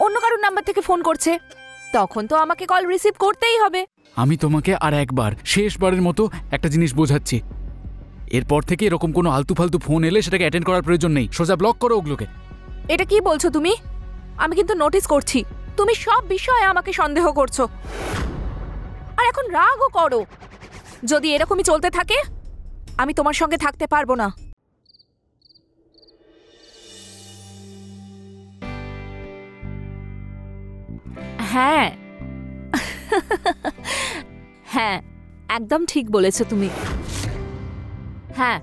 অন্য কারোর নাম্বার থেকে ফোন করছে, তখন তো আমাকে কল রিসিভ করতেই হবে। আমি তোমাকে আর একবার শেষবারের মতো একটা জিনিস বোঝাচ্ছি, এরপর থেকে এরকম কোনো আলতু ফালতু ফোন এলে সেটাকে অ্যাটেন্ড করার প্রয়োজন নেই, সোজা ব্লক করো ওগুলোকে। এটা কি বলছো তুমি? আমি কিন্তু নোটিস করছি তুমি সব বিষয়ে আমাকে সন্দেহ করছো, আর এখন রাগও করো। যদি এরকমই চলতে থাকে আমি তোমার সঙ্গে থাকতে পারবো না। হ্যাঁ হ্যাঁ, একদম ঠিক বলেছো তুমি। হ্যাঁ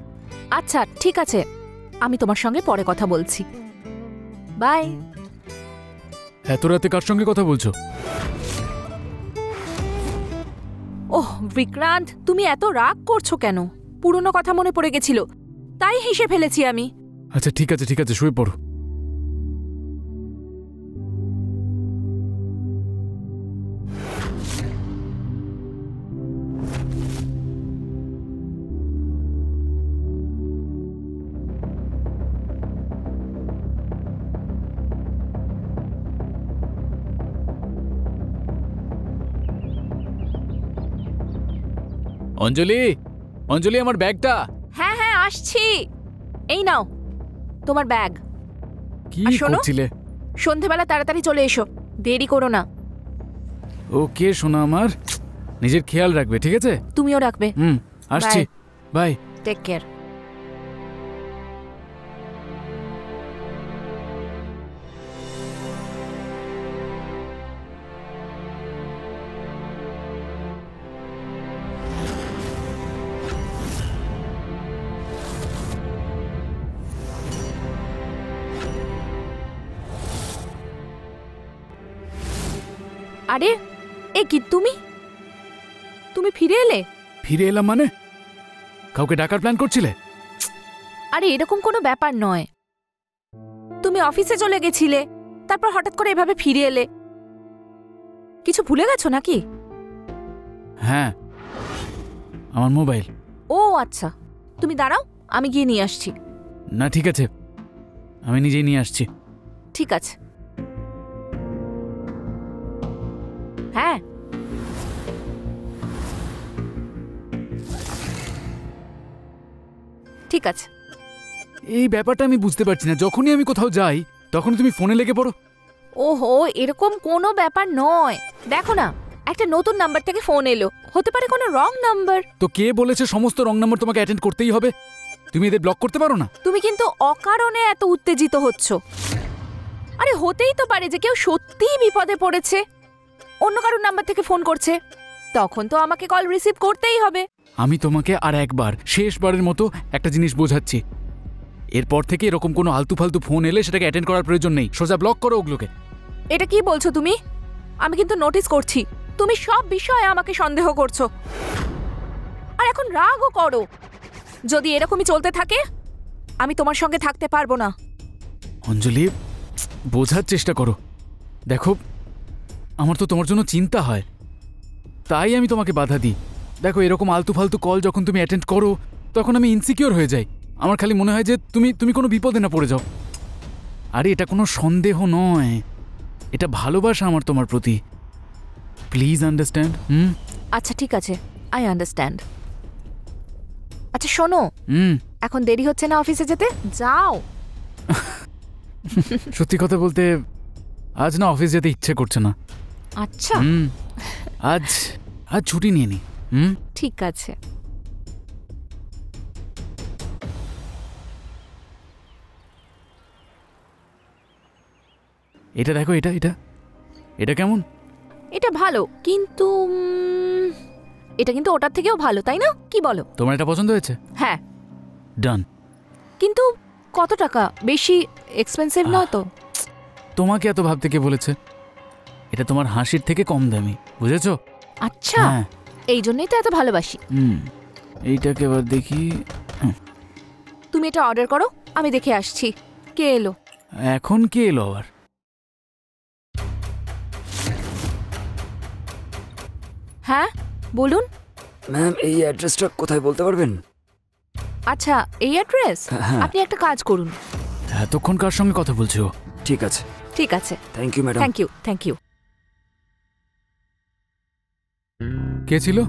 আচ্ছা ঠিক আছে, আমি তোমার সঙ্গে পরে কথা বলছি। বাই। এত রাতে কার সঙ্গে কথা বলছো? ওহ বিক্রান্ত, তুমি এত রাগ করছো কেন? পুরনো কথা মনে পড়ে গেছিল, তাই হেসে ফেলেছি আমি। আচ্ছা ঠিক আছে ঠিক আছে, শুয়ে পড়ো। অঞ্জলি, অঞ্জলি আমার ব্যাগটা। হ্যাঁ হ্যাঁ আসছি, এই নাও তোমার ব্যাগ। কি আর শোনো, করছিলে? সন্ধেবেলা তাড়াতাড়ি চলে এসো, দেরি করো না। ওকে সোনা আমার, নিজের খেয়াল রাখবে, ঠিক আছে? তুমিও রাখবে। আসছি, বাই। Take care. আরে এ কি, তুমি তুমি ফিরে এলে? ফিরে এলাম মানে? কাউকে ডাকার প্ল্যান করছিলে? আরে এরকম কোনো ব্যাপার নয়, তুমি অফিসে চলে গেছিলে, তারপর হঠাৎ করে এভাবে ফিরে এলে। কিছু ভুলে গেছো নাকি? হ্যাঁ, আমার মোবাইল। ও আচ্ছা, তুমি দাঁড়াও, আমি গিয়ে নিয়ে আসছি। না ঠিক আছে, আমি নিজেই নিয়ে আসছি। ঠিক আছে। হ্যাঁ ঠিক আছে। এই ব্যাপারটা আমি বুঝতে পারছি না, যখনই আমি কোথাও যাই তখন তুমি ফোনে লেগে পড়ো। ওহো, এরকম কোনো ব্যাপার নয়। দেখো না, একটা নতুন নাম্বার থেকে ফোন এলো, হতে পারে কোনো রং নাম্বার। তো কে বলেছে সমস্ত রং নাম্বার তোমাকে অ্যাটেন্ড করতেই হবে? তুমি এদের ব্লক করতে পারো না? তুমি কিন্তু অকারণে এত উত্তেজিত হচ্ছ। আরে হতেই তো পারে যে কেউ সত্যিই বিপদে পড়েছে, অন্য কারোর নাম্বার থেকে ফোন করছে, তখন তো আমাকে কল রিসিভ করতেই হবে। আমি তোমাকে আর একবার শেষবারের মতো একটা জিনিস বোঝাচ্ছি, এরপর থেকে এরকম কোনো আলতু ফালতু ফোন এলে সেটাকে অ্যাটেন্ড করার প্রয়োজন নেই, সোজা ব্লক করো ওগুলোকে। এটা কি বলছো তুমি? আমি কিন্তু নোটিস করছি তুমি সব বিষয়ে আমাকে সন্দেহ করছো, আর এখন রাগও করো। যদি এরকমই চলতে থাকে আমি তোমার সঙ্গে থাকতে পারবো না। অঞ্জলি, বোঝার চেষ্টা করো। দেখো, আমার তো তোমার জন্য চিন্তা হয়, তাই আমি তোমাকে বাধা দিই। দেখো, এরকম আলতু ফালতু কল যখন তুমি অ্যাটেন্ড করো তখন আমি ইনসিকিউর হয়ে যাই। আমার খালি মনে হয় যে তুমি কোনো বিপদে না পড়ে যাও। আরে এটা কোনো সন্দেহ নয়, এটা ভালোবাসা আমার তোমার প্রতি। Please understand. আচ্ছা ঠিক আছে, আই আন্ডারস্ট্যান্ড। আচ্ছা শোনো, এখন দেরি হচ্ছে না অফিসে যেতে? যাও। সত্যি কথা বলতে আজ না অফিস যেতে ইচ্ছে করছে না। আচ্ছা আজ ছুটি নিয়ে নি। ঠিক আছে। এটা দেখো, এটা এটা এটা কেমন? এটা ভালো, কিন্তু এটা কিন্তু ওটার থেকেও ভালো, তাই না? কি বলো? তোমার এটা পছন্দ হয়েছে? হ্যাঁ ডান। কিন্তু কত টাকা? বেশি এক্সপেন্সিভ নয় তো? তোমাকে এত ভাবতে কে বলেছে? এটা তোমার হাসির থেকে কম দামি, বুঝেছো? আচ্ছা, এই জন্যই তো এত ভালোবাসি। এইটাকে এবার দেখি। তুমি এটা অর্ডার করো, আমি দেখে আসছি কে এলো। এখন কে এলো আবার? হ্যাঁ বলুন। ম্যাম, এই অ্যাড্রেসটা কোথায় বলতে পারবেন? আচ্ছা এই অ্যাড্রেস? আপনি একটা কাজ করুন। এতক্ষণ কার সঙ্গে কথা বলছো? ঠিক আছে, ঠিক আছে, thank you madam. Thank you thank you. কে ছিল?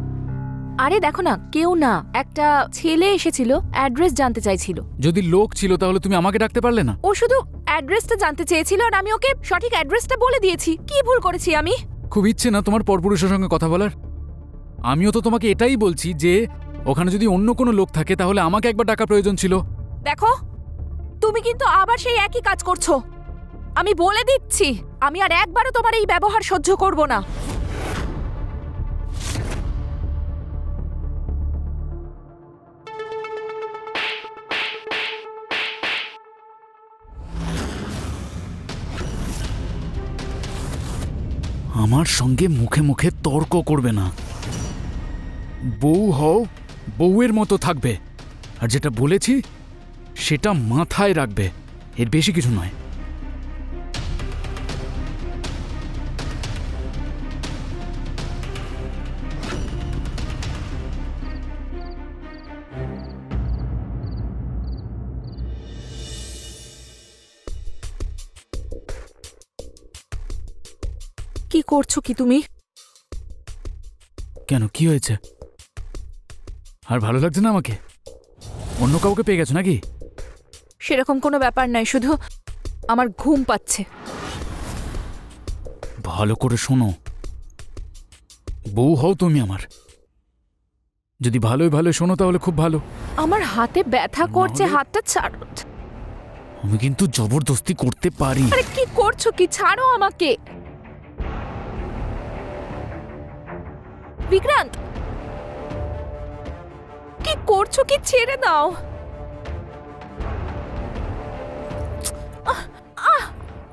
আরে দেখো না, কেউ না, একটা ছেলে এসেছিল, অ্যাড্রেস জানতে চাইছিল। যদি লোক ছিল তাহলে তুমি আমাকে ডাকতে পারলে না? ও শুধু অ্যাড্রেসটা জানতে চেয়েছিল আর আমি ওকে সঠিক অ্যাড্রেসটা বলে দিয়েছি। কি ভুল করেছি আমি? খুব ইচ্ছে না তোমার পরপুরুষের সঙ্গে কথা বলার? আমিও তো তোমাকে এটাই বলছি যে ওখানে যদি অন্য কোনো লোক থাকে তাহলে আমাকে একবার ডাকা প্রয়োজন ছিল। দেখো, তুমি কিন্তু আবার সেই একই কাজ করছো। আমি বলে দিচ্ছি, আমি আর একবারও তোমার এই ব্যবহার সহ্য করব না। আমার সঙ্গে মুখে মুখে তর্ক করবে না। বউ হও, বউয়ের মতো থাকবে, আর যেটা বলেছি সেটা মাথায় রাখবে, এর বেশি কিছু নয়। কি করছো কি তুমি? কেন, কি হয়েছে? আর ভালো লাগছে না আমাকে? অন্য কাউকে পেয়ে গেছো নাকি? সেরকম কোনো ব্যাপার নাই, শুধু আমার ঘুম পাচ্ছে। ভালো করে শোনো, বউ হও তুমি আমার। যদি ভালোই ভালো শোনো তাহলে খুব ভালো। আমার হাতে ব্যথা করছে, নাহলে- হাতটা ছাড়ো। আমি কিন্তু জবরদস্তি করতে পারি। আরে কি করছো কি? ছাড়ো আমাকে। বিক্রান্ত, কি করছো কি? ছেড়ে দাও।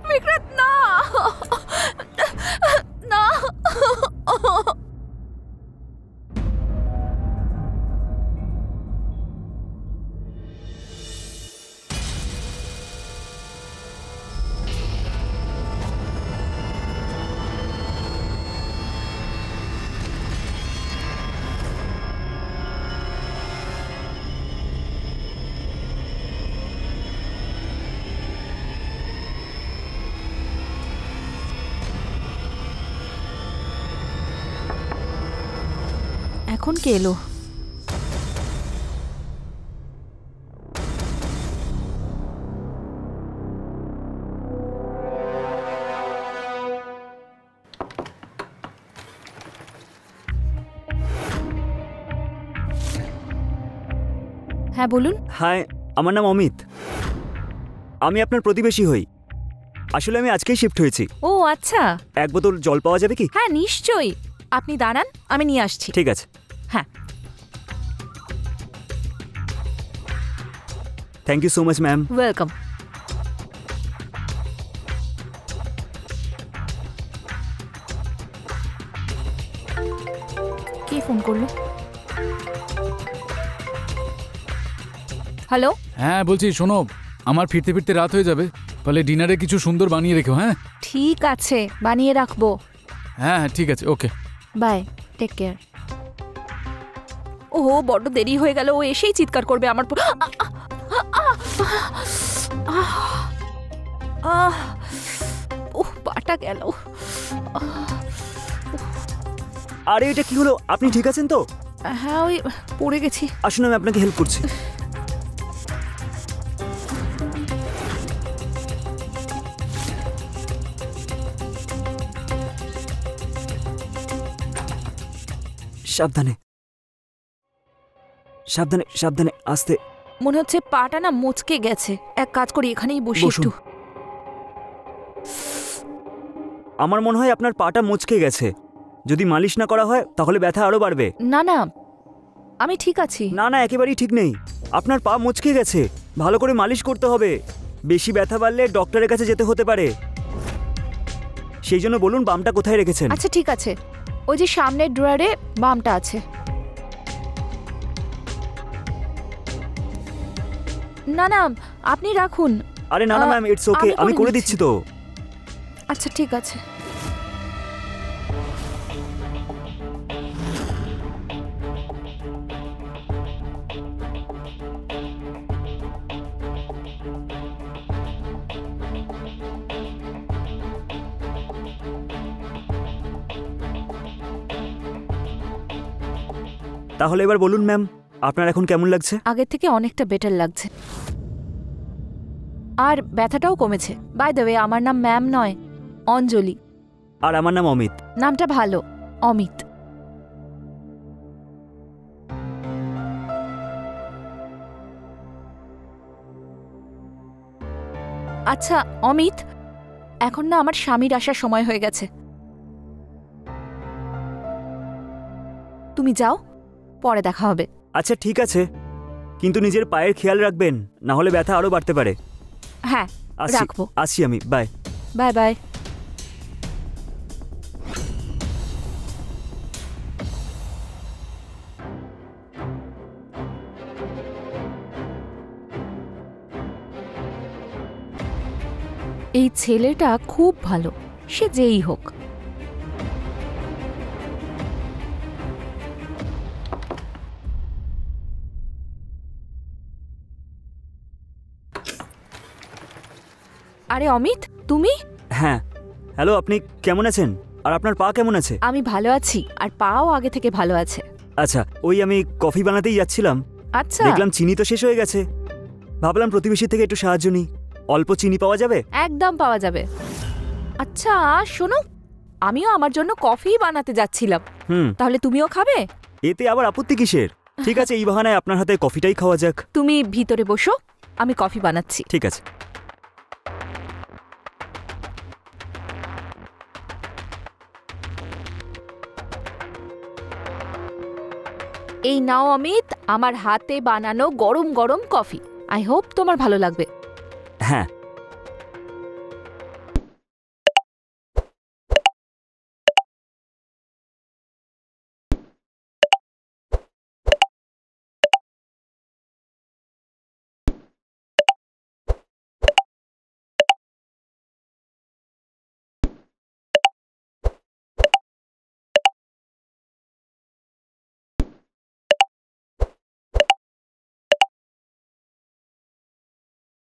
বিক্রান্ত, না না। এখন কে এলো? হ্যাঁ বলুন। হাই, আমার নাম অমিত। আমি আপনার প্রতিবেশী হই। আসলে আমি আজকেই শিফট হয়েছি। ও আচ্ছা, এক বোতল জল পাওয়া যাবে কি? হ্যাঁ নিশ্চয়ই। আপনি দাঁড়ান, আমি নিয়ে আসছি। ঠিক আছে। হ্যাঁ। Thank you so much ma'am. Welcome. কে ফোন করলো? হ্যালো। হ্যাঁ বলছি, শোনো, আমার ফিরতে ফিরতে রাত হয়ে যাবে, ফলে ডিনারে কিছু সুন্দর বানিয়ে রেখো। হ্যাঁ ঠিক আছে, বানিয়ে রাখবো। হ্যাঁ হ্যাঁ, ঠিক আছে, ওকে। By, take care. ওহো, বড্ড দেরি হয়ে গেল। ও এসেই চিৎকার করবে আমার পাটা গেল। আরে এটা কি হলো? আপনি ঠিক আছেন তো? হ্যাঁ, ওই পড়ে গেছি। আসুন, আমি আপনাকে হেল্প করছি। সাবধানে সাবধানে সাবধানে, আস্তে। মনে হচ্ছে পাটা না মুচকে গেছে। এক কাজ করি, এখানেই বসি বসুন। একটু। আমার মনে হয় আপনার পাটা মুচকে গেছে। যদি মালিশ না করা হয় তাহলে ব্যথা আরো বাড়বে। না না, আমি ঠিক আছি। না না, একেবারেই ঠিক নেই। আপনার পা মুচকে গেছে, ভালো করে মালিশ করতে হবে। বেশি ব্যথা বাড়লে ডক্টরের কাছে যেতে হতে পারে। সেই জন্য বলুন বামটা কোথায় রেখেছেন? আচ্ছা ঠিক আছে, ওই যে সামনের ড্রয়ারে বামটা আছে। না না, আপনি রাখুন। আরে না না ম্যাম, ইটস ওকে, আমি আমি করে নিচ্ছি। দিচ্ছি তো। আচ্ছা ঠিক আছে। তাহলে এবার বলুন ম্যাম, আপনার এখন কেমন লাগছে? আগের থেকে অনেকটা বেটার লাগছে, আর ব্যথাটাও কমেছে। বাই দ্য ওয়ে, আমার নাম ম্যাম নয়, অঞ্জলি। আর আমার নাম অমিত। নামটা ভালো, অমিত। আচ্ছা অমিত, এখন না আমার স্বামীর আসার সময় হয়ে গেছে। তুমি যাও, পরে দেখা হবে। আচ্ছা ঠিক আছে, কিন্তু নিজের পায়ের খেয়াল রাখবেন, না হলে ব্যথা আরও বাড়তে পারে। হ্যাঁ, আসছি রাখবো। আসছি আমি, বাই। Bye bye. এই ছেলেটা খুব ভালো, সে যেই হোক। আরে অমিত, তুমি? হ্যাঁ, হ্যালো, আপনি কেমন আছেন? আর আপনার পা কেমন আছে? আমি ভালো আছি, আর পাও আগে থেকে ভালো আছে। আচ্ছা, ওই আমি কফি বানাতেই যাচ্ছিলাম, আচ্ছা, দেখলাম চিনি তো শেষ হয়ে গেছে। ভাবলাম প্রতিবেশী থেকে একটু সাহায্য নিই। অল্প চিনি পাওয়া যাবে? একদম পাওয়া যাবে। আচ্ছা শোনো, আমিও আমার জন্য কফি বানাতে যাচ্ছিলাম, তাহলে তুমিও খাবে? এতে আবার আপত্তি কিসের? ঠিক আছে, এই বাহানায় আপনার হাতে কফিটাই খাওয়া যাক। তুমি ভিতরে বসো, আমি কফি বানাচ্ছি। ঠিক আছে। এই নাও অমিত, আমার হাতে বানানো গরম গরম কফি। আই হোপ তোমার ভালো লাগবে।